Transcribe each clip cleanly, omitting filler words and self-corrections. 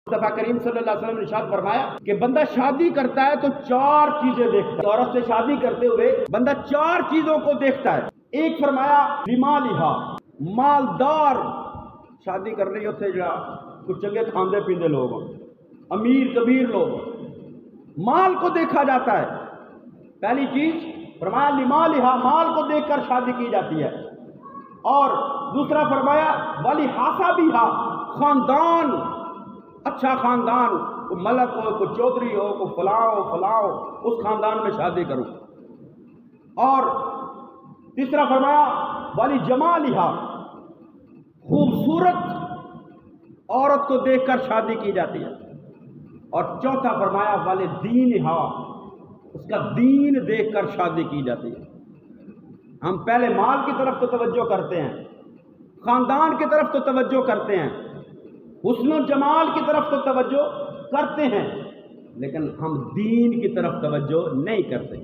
मुस्तफा करीम सल्लल्लाहु अलैहि वसल्लम ने इरशाद फरमाया कि बंदा शादी करता है तो चार चीजें देखता है। औरत से शादी करते हुए बंदा चार चीजों को देखता है। एक फरमाया लिमालिहा, मालदार शादी करनी उत्थे जड़ा कुछ चंगे खांदे पींदे लोग, अमीर कबीर लोग, माल को देखा जाता है। पहली चीज फरमाया लिमालिहा, माल को देखकर शादी की जाती है। और दूसरा फरमाया वाली हासा भी हा, खानदान, अच्छा खानदान, कोई मलक हो, कोई चौधरी हो, कोई फलाओ, उस खानदान में शादी करूं। और तीसरा फरमाया वाली जमालिहा, खूबसूरत औरत को देखकर शादी की जाती है। और चौथा फरमाया वाले दीनहा, उसका दीन देखकर शादी की जाती है। हम पहले माल की तरफ तो तवज्जो करते हैं, खानदान की तरफ तो तवज्जो करते हैं, हुस्न जमाल की तरफ तो तवज्जो करते हैं, लेकिन हम दीन की तरफ तवज्जो नहीं करते।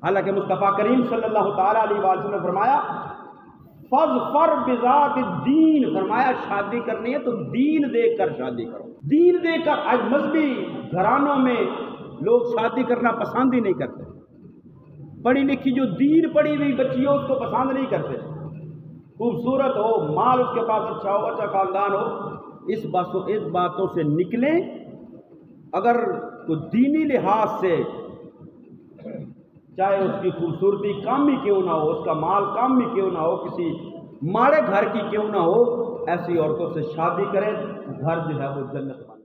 हालांकि मुस्तफा करीम सल्लल्लाहु ताला अलैहि वसल्लम ने फरमाया फज़फर बिज़ात दीन, फरमाया शादी करनी है तो दीन देखकर शादी करो। दीन देखकर, आज मजहबी घरानों में लोग शादी करना पसंद ही नहीं करते। पढ़ी लिखी जो दीन पढ़ी हुई बच्ची हो उसको पसंद नहीं करते। खूबसूरत हो, माल उसके पास अच्छा हो, अच्छा खानदान हो, इस बातों से निकलें। अगर कोई दीनी लिहाज से चाहे उसकी खूबसूरती कम ही क्यों ना हो, उसका माल कम ही क्यों ना हो, किसी माड़े घर की क्यों ना हो, ऐसी औरतों से शादी करें, घर जो है वो जन्नत बने।